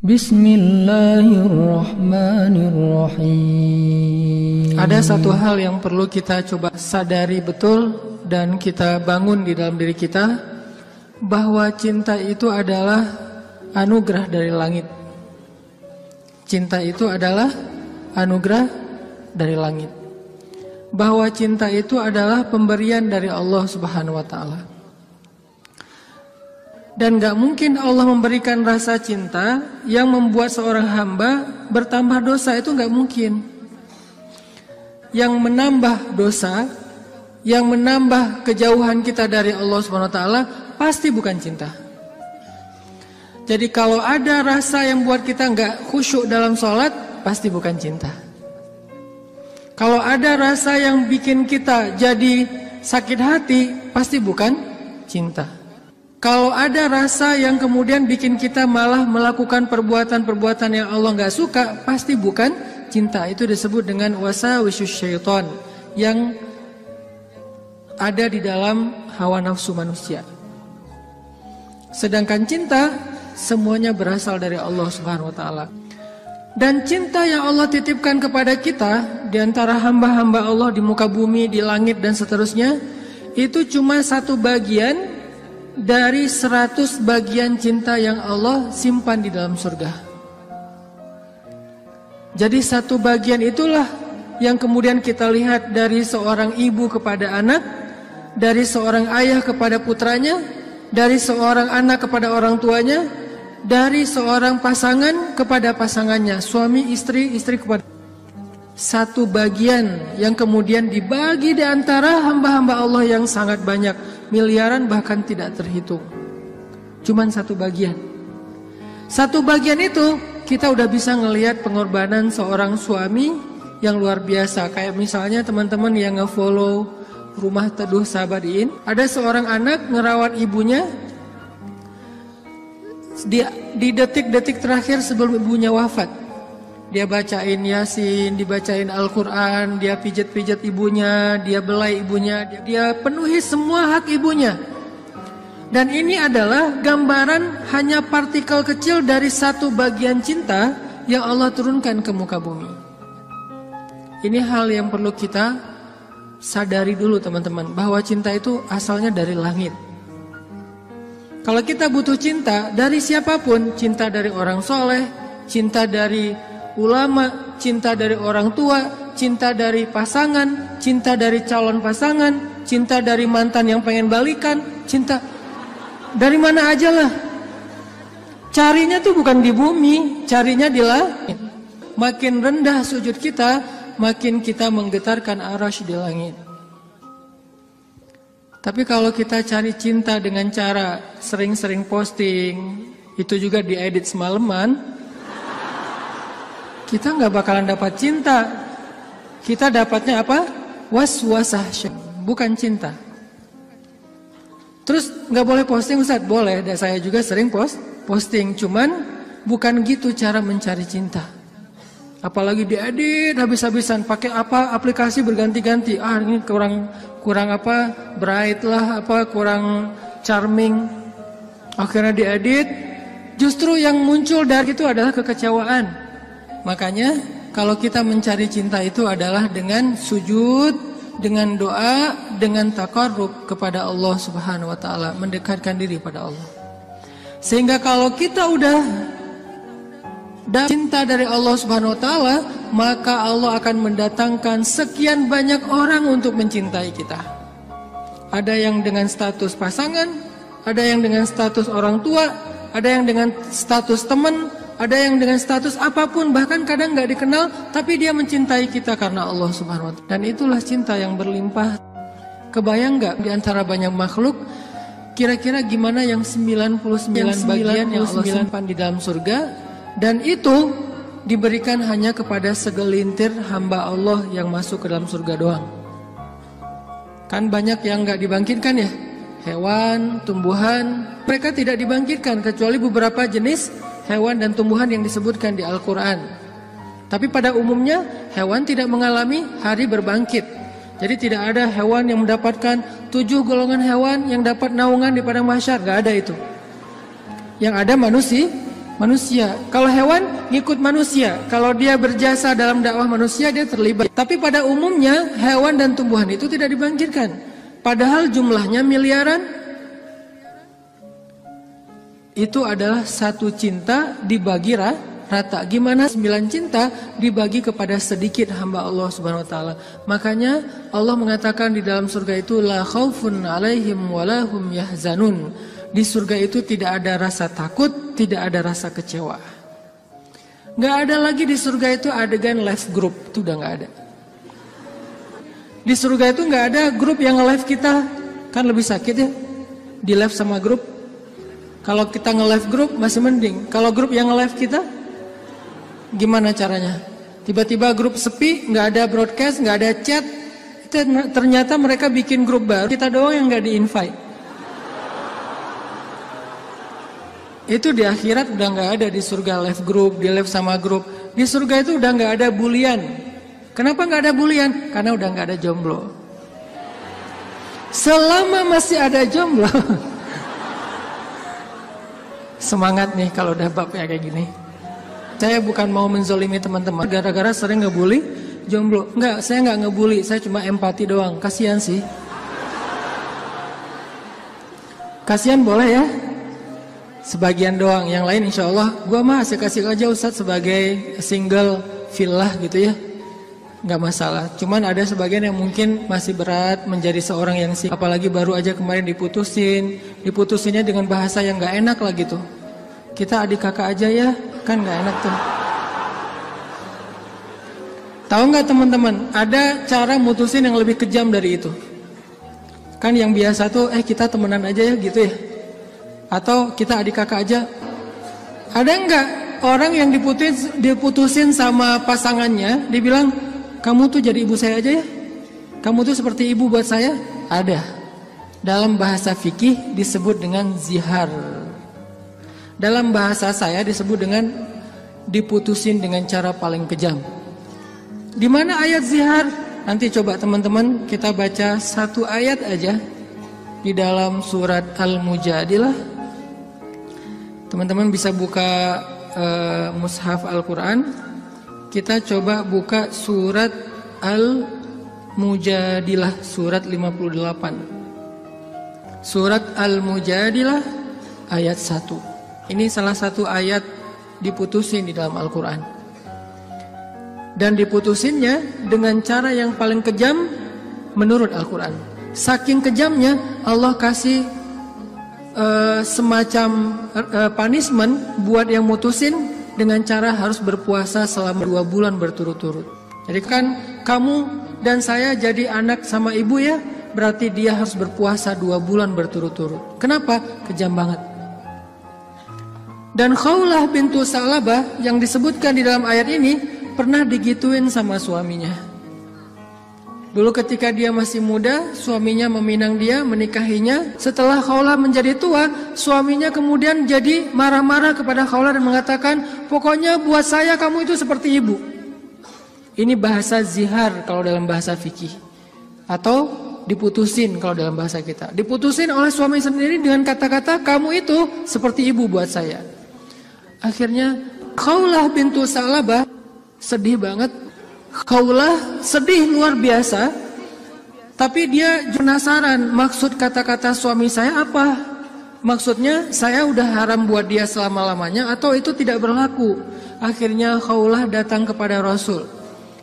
Bismillahirrahmanirrahim. Ada satu hal yang perlu kita coba sadari betul dan kita bangun di dalam diri kita, bahwa cinta itu adalah anugerah dari langit. Cinta itu adalah anugerah dari langit. Bahwa cinta itu adalah pemberian dari Allah Subhanahu wa taala. Dan gak mungkin Allah memberikan rasa cinta yang membuat seorang hamba bertambah dosa, itu gak mungkin. Yang menambah dosa, yang menambah kejauhan kita dari Allah Subhanahu wa taala pasti bukan cinta. Jadi kalau ada rasa yang buat kita gak khusyuk dalam sholat, pasti bukan cinta. Kalau ada rasa yang bikin kita jadi sakit hati, pasti bukan cinta. Kalau ada rasa yang kemudian bikin kita malah melakukan perbuatan-perbuatan yang Allah gak suka, pasti bukan cinta. Itu disebut dengan wasawisus syaitan, yang ada di dalam hawa nafsu manusia. Sedangkan cinta semuanya berasal dari Allah Subhanahu wa taala. Dan cinta yang Allah titipkan kepada kita di antara hamba-hamba Allah di muka bumi, di langit dan seterusnya, itu cuma satu bagian dari 100 bagian cinta yang Allah simpan di dalam surga. Jadi satu bagian itulah yang kemudian kita lihat dari seorang ibu kepada anak, dari seorang ayah kepada putranya, dari seorang anak kepada orang tuanya, dari seorang pasangan kepada pasangannya, suami istri, istri kepada. Satu bagian yang kemudian dibagi di antara hamba-hamba Allah yang sangat banyak, miliaran bahkan tidak terhitung. Cuman satu bagian. Satu bagian itu kita udah bisa ngelihat pengorbanan seorang suami yang luar biasa. Kayak misalnya teman-teman yang nge-follow Rumah Teduh Sabariin, ada seorang anak ngerawat ibunya di detik-detik terakhir sebelum ibunya wafat. Dia bacain Yasin, dibacain Al-Quran, dia pijat-pijat ibunya, dia belai ibunya, dia penuhi semua hak ibunya. Dan ini adalah gambaran hanya partikel kecil dari satu bagian cinta yang Allah turunkan ke muka bumi. Ini hal yang perlu kita sadari dulu teman-teman, bahwa cinta itu asalnya dari langit. Kalau kita butuh cinta dari siapapun, cinta dari orang soleh, cinta dari ulama, cinta dari orang tua, cinta dari pasangan, cinta dari calon pasangan, cinta dari mantan yang pengen balikan, cinta dari mana aja lah. Carinya tuh bukan di bumi, carinya di langit. Makin rendah sujud kita, makin kita menggetarkan arasy di langit. Tapi kalau kita cari cinta dengan cara sering-sering posting, itu juga diedit semalaman, kita nggak bakalan dapat cinta. Kita dapatnya apa? Waswasah, bukan cinta. Terus nggak boleh posting Ustaz? Boleh, dan saya juga sering posting. Cuman bukan gitu cara mencari cinta. Apalagi diedit habis-habisan, pakai apa aplikasi berganti-ganti. Ah ini kurang apa bright lah, apa kurang charming. Akhirnya diedit. Justru yang muncul dari itu adalah kekecewaan. Makanya kalau kita mencari cinta itu adalah dengan sujud, dengan doa, dengan taqarrub kepada Allah Subhanahu wa taala, mendekatkan diri pada Allah. Sehingga kalau kita udah dapat cinta dari Allah Subhanahu wa taala, maka Allah akan mendatangkan sekian banyak orang untuk mencintai kita. Ada yang dengan status pasangan, ada yang dengan status orang tua, ada yang dengan status teman, ada yang dengan status apapun, bahkan kadang gak dikenal, tapi dia mencintai kita karena Allah Subhanahu wa ta'ala. Dan itulah cinta yang berlimpah. Kebayang gak di antara banyak makhluk, kira-kira gimana yang 99 bagian yang Allah simpan di dalam surga, dan itu diberikan hanya kepada segelintir hamba Allah yang masuk ke dalam surga doang. Kan banyak yang gak dibangkitkan ya, hewan, tumbuhan, mereka tidak dibangkitkan kecuali beberapa jenis hewan dan tumbuhan yang disebutkan di Al-Quran. Tapi pada umumnya hewan tidak mengalami hari berbangkit. Jadi tidak ada hewan yang mendapatkan 7 golongan hewan yang dapat naungan di padang mahsyar, gak ada itu. Yang ada manusia. Kalau hewan ngikut manusia. Kalau dia berjasa dalam dakwah manusia, dia terlibat. Tapi pada umumnya hewan dan tumbuhan itu tidak dibangkitkan. Padahal jumlahnya miliaran. Itu adalah satu cinta dibagi rata. Gimana 9 cinta dibagi kepada sedikit hamba Allah Subhanahu wa taala. Makanya Allah mengatakan di dalam surga itu la khaufun 'alaihim wa la hum yahzanun. Di surga itu tidak ada rasa takut, tidak ada rasa kecewa. Nggak ada lagi di surga itu adegan live group, itu udah nggak ada. Di surga itu nggak ada grup yang nge-live kita, kan lebih sakit ya, di live sama grup. Kalau kita nge-live grup masih mending. Kalau grup yang nge-live kita, gimana caranya? Tiba-tiba grup sepi, nggak ada broadcast, nggak ada chat. Ternyata mereka bikin grup baru, kita doang yang nggak di-invite. Itu di akhirat udah nggak ada di surga live group, di live sama grup. Di surga itu udah nggak ada bulian. Kenapa nggak ada bulian? Karena udah nggak ada jomblo. Selama masih ada jomblo, semangat nih kalau udah bab ya kayak gini. Saya bukan mau menzolimi teman-teman gara-gara sering ngebully jomblo. Enggak, saya nggak ngebully, saya cuma empati doang. Kasihan sih. Kasihan boleh ya. Sebagian doang, yang lain insya Allah gua mah kasih aja Ustadz sebagai single villah gitu ya, nggak masalah. Cuman ada sebagian yang mungkin masih berat menjadi seorang yang single, apalagi baru aja kemarin diputusinnya dengan bahasa yang nggak enak lah gitu. Kita adik kakak aja ya, kan nggak enak tuh. Tahu nggak teman-teman, ada cara mutusin yang lebih kejam dari itu. Kan yang biasa tuh kita temenan aja ya gitu ya. Atau kita adik kakak aja. Ada enggak orang yang diputusin sama pasangannya, dibilang kamu tuh jadi ibu saya aja ya, kamu tuh seperti ibu buat saya? Ada. Dalam bahasa fikih disebut dengan zihar. Dalam bahasa saya disebut dengan diputusin dengan cara paling kejam. Di mana ayat zihar? Nanti coba teman-teman kita baca satu ayat aja di dalam surat Al-Mujadilah. Teman-teman bisa buka mushaf Al-Quran. Kita coba buka surat Al-Mujadilah, surat 58. Surat Al-Mujadilah ayat 1. Ini salah satu ayat diputusin di dalam Al-Quran. Dan diputusinnya dengan cara yang paling kejam menurut Al-Quran. Saking kejamnya Allah kasih semacam punishment buat yang mutusin dengan cara harus berpuasa selama 2 bulan berturut-turut. Jadi kan kamu dan saya jadi anak sama ibu ya, berarti dia harus berpuasa 2 bulan berturut-turut. Kenapa? Kejam banget. Dan Khawlah bintu Sa'labah yang disebutkan di dalam ayat ini pernah digituin sama suaminya. Dulu ketika dia masih muda, suaminya meminang dia, menikahinya. Setelah Khawlah menjadi tua, suaminya kemudian jadi marah-marah kepada Khawlah dan mengatakan, pokoknya buat saya kamu itu seperti ibu. Ini bahasa zihar kalau dalam bahasa fikih. Atau diputusin kalau dalam bahasa kita. Diputusin oleh suami sendiri dengan kata-kata, kamu itu seperti ibu buat saya. Akhirnya Khawlah bintu Sa'labah sedih banget. Khawlah sedih luar biasa, tapi dia penasaran maksud kata-kata suami saya apa. Maksudnya saya udah haram buat dia selama-lamanya atau itu tidak berlaku. Akhirnya Khawlah datang kepada Rasul.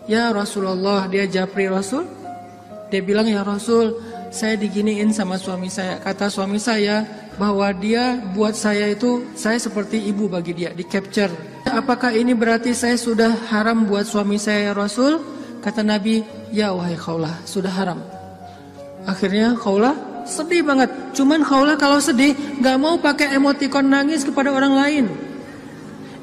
Ya Rasulullah, dia japri Rasul. Dia bilang, ya Rasul, saya diginiin sama suami saya. Kata suami saya bahwa dia buat saya itu, saya seperti ibu bagi dia, di capture. Apakah ini berarti saya sudah haram buat suami saya ya Rasul? Kata Nabi, ya wahai Khawlah, sudah haram. Akhirnya Khawlah sedih banget. Cuman Khawlah kalau sedih gak mau pakai emotikon nangis kepada orang lain.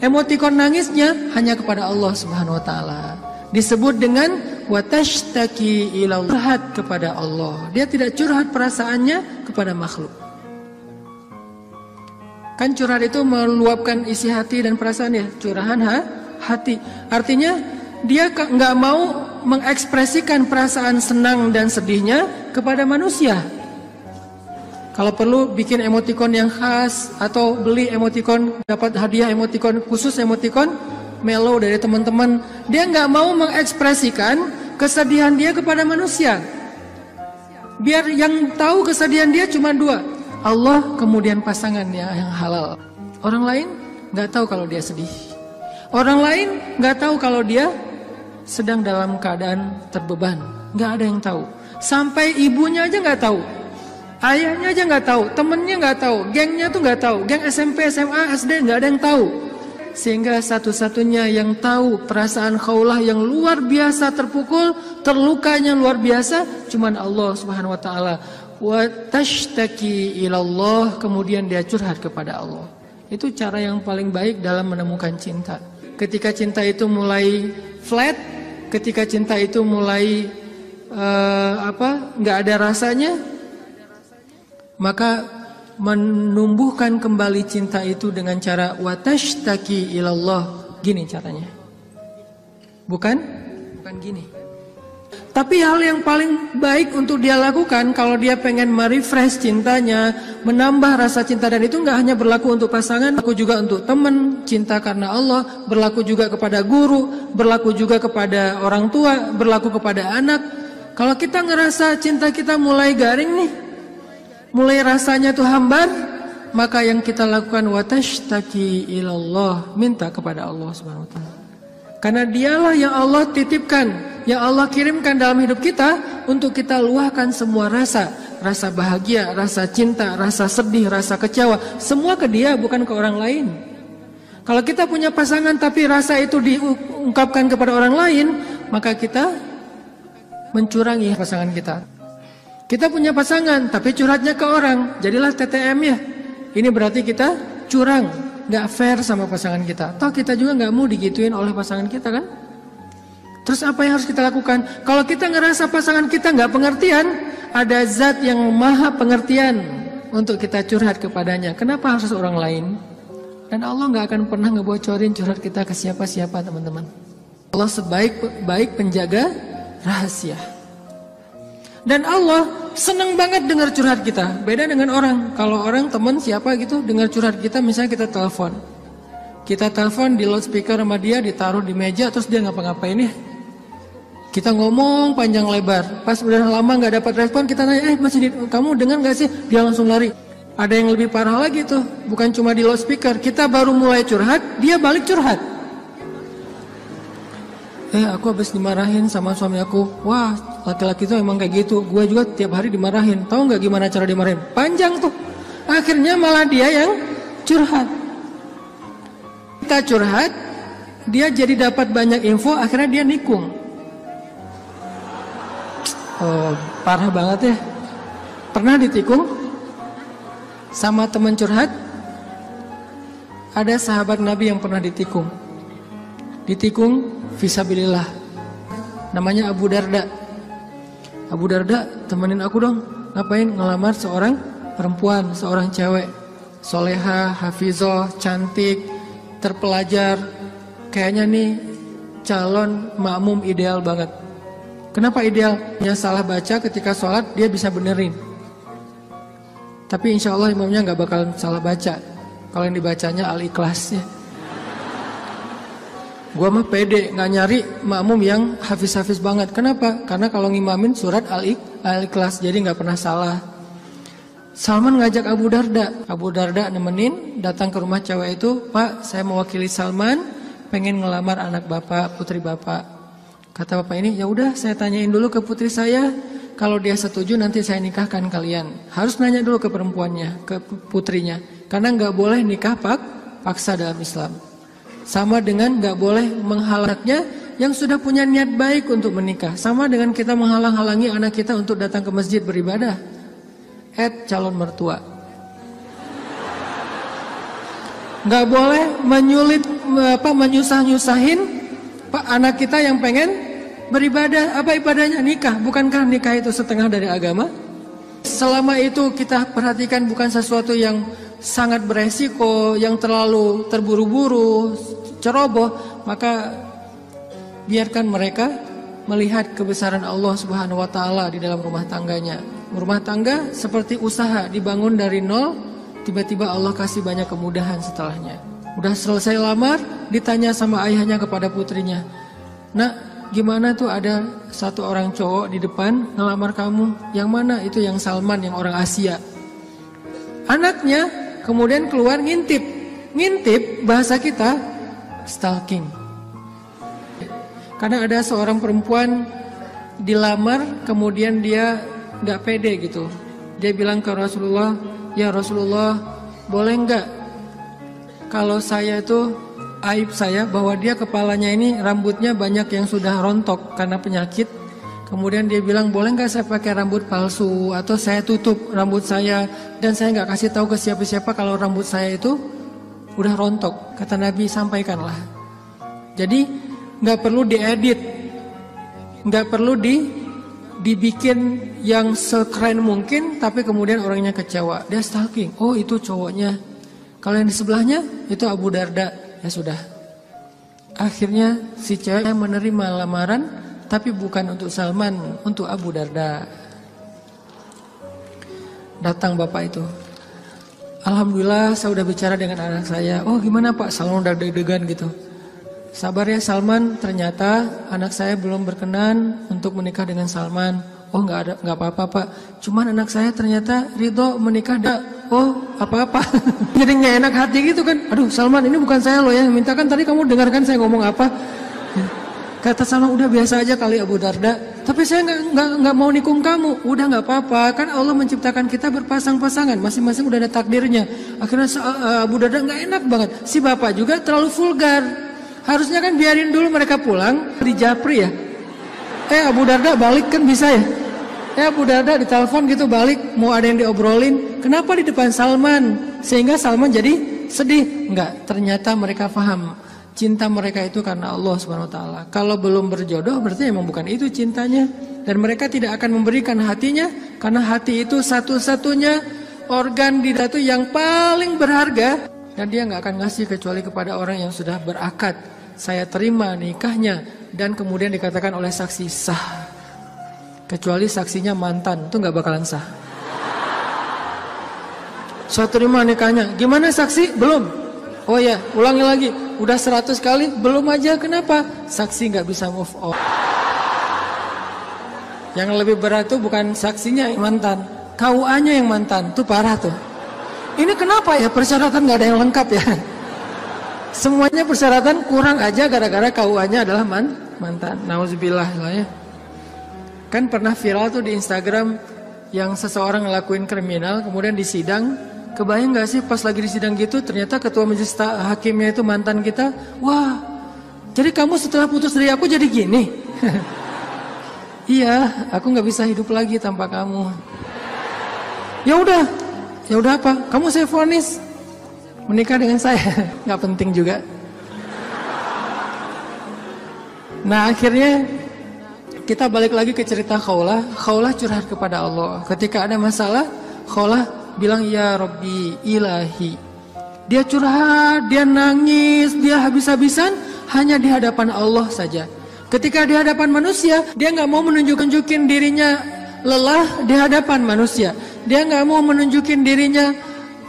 Emotikon nangisnya hanya kepada Allah Subhanahu wa taala. Disebut dengan watashtaki ilallah, curhat kepada Allah. Dia tidak curhat perasaannya kepada makhluk. Kan curhat itu meluapkan isi hati dan perasaan ya, curahan hati. Artinya dia nggak mau mengekspresikan perasaan senang dan sedihnya kepada manusia. Kalau perlu bikin emoticon yang khas atau beli emoticon, dapat hadiah emoticon khusus, emoticon mellow dari teman-teman. Dia nggak mau mengekspresikan kesedihan dia kepada manusia. Biar yang tahu kesedihan dia cuma dua, Allah kemudian pasangannya yang halal. Orang lain nggak tahu kalau dia sedih. Orang lain nggak tahu kalau dia sedang dalam keadaan terbeban. Nggak ada yang tahu. Sampai ibunya aja nggak tahu. Ayahnya aja nggak tahu, temennya nggak tahu, gengnya tuh nggak tahu, geng SMP, SMA, SD nggak ada yang tahu. Sehingga satu-satunya yang tahu perasaan Khawlah yang luar biasa terpukul, terlukanya luar biasa, cuman Allah Subhanahu Wa Taala. Wa tashtaki ilallah, kemudian dia curhat kepada Allah. Itu cara yang paling baik dalam menemukan cinta. Ketika cinta itu mulai flat, ketika cinta itu mulai nggak ada rasanya, maka menumbuhkan kembali cinta itu dengan cara watashtaki ilallah. Gini caranya. Bukan gini. Tapi hal yang paling baik untuk dia lakukan kalau dia pengen merefresh cintanya, menambah rasa cinta, dan itu nggak hanya berlaku untuk pasangan, berlaku juga untuk teman, cinta karena Allah, berlaku juga kepada guru, berlaku juga kepada orang tua, berlaku kepada anak. Kalau kita ngerasa cinta kita mulai garing nih, mulai rasanya tuh hambar, maka yang kita lakukan watashtaki ilallah, minta kepada Allah Subhanahu Wa Taala. Karena dialah yang Allah titipkan, yang Allah kirimkan dalam hidup kita untuk kita luahkan semua rasa, rasa bahagia, rasa cinta, rasa sedih, rasa kecewa, semua ke dia, bukan ke orang lain. Kalau kita punya pasangan tapi rasa itu diungkapkan kepada orang lain, maka kita mencurangi pasangan kita. Kita punya pasangan tapi curhatnya ke orang, jadilah TTM ya. Ini berarti kita curang, nggak fair sama pasangan kita. Toh kita juga nggak mau digituin oleh pasangan kita kan? Terus apa yang harus kita lakukan? Kalau kita ngerasa pasangan kita nggak pengertian, ada zat yang maha pengertian untuk kita curhat kepadanya. Kenapa harus orang lain? Dan Allah nggak akan pernah ngebocorin curhat kita ke siapa-siapa, teman-teman. Allah sebaik-baik penjaga rahasia. Dan Allah senang banget dengar curhat kita. Beda dengan orang. Kalau orang teman siapa gitu dengar curhat kita, misalnya kita telepon. Kita telepon di loudspeaker sama dia, ditaruh di meja, terus dia ngapa-ngapain ya. Kita ngomong panjang lebar. Pas udah lama nggak dapat respon, kita nanya, kamu dengar nggak sih? Dia langsung lari. Ada yang lebih parah lagi tuh. Bukan cuma di loudspeaker. Kita baru mulai curhat, dia balik curhat. Aku habis dimarahin sama suami aku. Wah, laki-laki itu emang kayak gitu. Gue juga tiap hari dimarahin. Tahu nggak gimana cara dimarahin? Panjang tuh. Akhirnya malah dia yang curhat. Kita curhat, dia jadi dapat banyak info. Akhirnya dia nikung. Oh, parah banget ya. Pernah ditikung sama teman curhat? Ada sahabat Nabi yang pernah ditikung. Ditikung fisabilillah. Namanya Abu Darda. Abu Darda, temenin aku dong. Ngapain? Ngelamar seorang perempuan, seorang cewek, soleha, hafizah, cantik, terpelajar. Kayaknya nih calon makmum ideal banget. Kenapa ideal? Yang salah baca ketika sholat dia bisa benerin. Tapi insya Allah imamnya nggak bakalan salah baca. Kalau yang dibacanya Al-Ikhlas ya. Gua mah pede, nggak nyari makmum yang hafiz-hafiz banget. Kenapa? Karena kalau ngimamin surat Al-Ikhlas, jadi nggak pernah salah. Salman ngajak Abu Darda. Abu Darda nemenin, datang ke rumah cewek itu. Pak, saya mewakili Salman, pengen ngelamar anak bapak, putri bapak. Kata bapak ini, ya udah saya tanyain dulu ke putri saya. Kalau dia setuju nanti saya nikahkan kalian. Harus nanya dulu ke perempuannya, ke putrinya. Karena nggak boleh nikah paksa dalam Islam. Sama dengan gak boleh menghalangnya yang sudah punya niat baik untuk menikah. Sama dengan kita menghalang-halangi anak kita untuk datang ke masjid beribadah. Calon mertua. Gak boleh menyusah-nyusahin anak kita yang pengen beribadah. Apa ibadahnya? Nikah. Bukankah nikah itu setengah dari agama? Selama itu kita perhatikan bukan sesuatu yang sangat beresiko, yang terlalu terburu-buru, ceroboh, maka biarkan mereka melihat kebesaran Allah Subhanahu wa taala di dalam rumah tangganya. Rumah tangga seperti usaha dibangun dari nol, tiba-tiba Allah kasih banyak kemudahan setelahnya. Udah selesai lamar, ditanya sama ayahnya kepada putrinya, "Nak, gimana tuh ada satu orang cowok di depan ngelamar kamu? Yang mana?" "Itu yang Salman, yang orang Asia." Anaknya kemudian keluar ngintip. Ngintip bahasa kita stalking. Karena ada seorang perempuan dilamar, kemudian dia gak pede gitu. Dia bilang ke Rasulullah, "Ya Rasulullah, boleh gak kalau saya itu aib saya bahwa dia kepalanya ini rambutnya banyak yang sudah rontok karena penyakit." Kemudian dia bilang, "Boleh gak saya pakai rambut palsu atau saya tutup rambut saya dan saya gak kasih tahu ke siapa-siapa kalau rambut saya itu udah rontok." Kata Nabi, "Sampaikanlah." Jadi gak perlu diedit, gak perlu dibikin yang sekeren mungkin, tapi kemudian orangnya kecewa. Dia stalking, oh itu cowoknya. Kalau yang di sebelahnya itu Abu Darda. Ya sudah. Akhirnya si cewek menerima lamaran, tapi bukan untuk Salman, untuk Abu Darda. Datang bapak itu, "Alhamdulillah saya udah bicara dengan anak saya." "Oh gimana Pak?" Salman udah deg-degan gitu. "Sabar ya Salman, ternyata anak saya belum berkenan untuk menikah dengan Salman." "Oh nggak apa-apa Pak, cuman anak saya ternyata ridho menikah." "Oh apa-apa." Jadi nggak enak hati gitu kan. "Aduh Salman, ini bukan saya loh yang minta, kan tadi kamu dengarkan saya ngomong apa." Kata Salman, "Udah biasa aja kali Abu Darda, tapi saya nggak mau nikung kamu." "Udah nggak apa-apa, kan Allah menciptakan kita berpasang-pasangan, masing-masing udah ada takdirnya." Akhirnya Abu Darda nggak enak banget. Si bapak juga terlalu vulgar. Harusnya kan biarin dulu mereka pulang, di japri ya. Abu Darda balik kan bisa ya. Abu Darda ditelepon gitu balik, mau ada yang diobrolin. Kenapa di depan Salman? Sehingga Salman jadi sedih. Enggak, ternyata mereka paham. Cinta mereka itu karena Allah SWT. Kalau belum berjodoh berarti emang bukan itu cintanya. Dan mereka tidak akan memberikan hatinya, karena hati itu satu-satunya organ di datu yang paling berharga. Dan dia gak akan ngasih kecuali kepada orang yang sudah berakad, "Saya terima nikahnya." Dan kemudian dikatakan oleh saksi sah. Kecuali saksinya mantan, itu gak bakalan sah. "Saya terima nikahnya." "Gimana saksi?" "Belum." "Oh ya, ulangi lagi." "Udah 100 kali, belum aja." "Kenapa?" "Saksi gak bisa move on." Yang lebih berat tuh bukan saksinya yang mantan, KUA-nya yang mantan, tuh parah tuh. Ini kenapa ya persyaratan gak ada yang lengkap ya? Semuanya persyaratan kurang aja gara-gara KUA-nya adalah mantan. Nauzubillah lah ya. Kan pernah viral tuh di Instagram yang seseorang ngelakuin kriminal kemudian disidang. Kebayang gak sih pas lagi di sidang gitu ternyata ketua majelis hakimnya itu mantan kita. "Wah, jadi kamu setelah putus dari aku jadi gini?" "Iya, aku gak bisa hidup lagi tanpa kamu." Ya udah apa? "Kamu saya vonis menikah dengan saya." Gak penting juga. Nah akhirnya kita balik lagi ke cerita Khawlah. Khawlah curhat kepada Allah. Ketika ada masalah, Khawlah bilang, "Ya Rabbi ilahi." Dia curhat, dia nangis, dia habis-habisan hanya di hadapan Allah saja. Ketika di hadapan manusia, dia gak mau menunjukin dirinya lelah di hadapan manusia. Dia gak mau menunjukin dirinya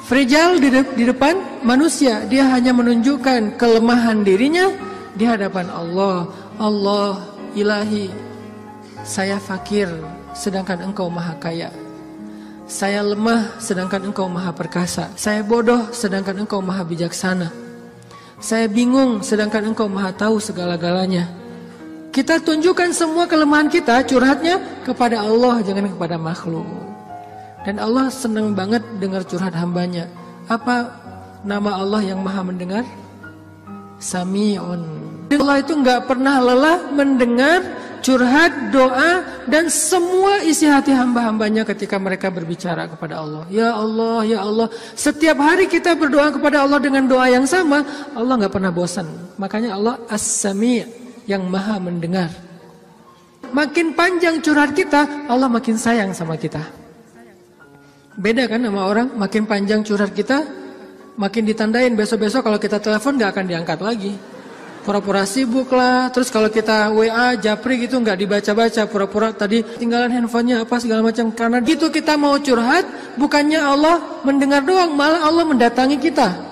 fragile di depan manusia. Dia hanya menunjukkan kelemahan dirinya di hadapan Allah. "Allah ilahi, saya fakir sedangkan engkau maha kaya. Saya lemah sedangkan engkau maha perkasa. Saya bodoh sedangkan engkau maha bijaksana. Saya bingung sedangkan engkau maha tahu segala-galanya." Kita tunjukkan semua kelemahan kita, curhatnya kepada Allah, jangan kepada makhluk. Dan Allah senang banget dengar curhat hambanya. Apa nama Allah yang maha mendengar? Sami'un. Allah itu gak pernah lelah mendengar curhat, doa, dan semua isi hati hamba-hambanya ketika mereka berbicara kepada Allah. Ya Allah, ya Allah. Setiap hari kita berdoa kepada Allah dengan doa yang sama, Allah gak pernah bosan. Makanya Allah As-Sami', yang maha mendengar. Makin panjang curhat kita, Allah makin sayang sama kita. Beda kan sama orang, makin panjang curhat kita, makin ditandain besok-besok kalau kita telepon gak akan diangkat lagi. pura-pura sibuk lah. Terus kalau kita WA, japri gitu nggak dibaca-baca, pura-pura tadi tinggalan handphonenya apa segala macam. Karena gitu kita mau curhat, bukannya Allah mendengar doang, malah Allah mendatangi kita.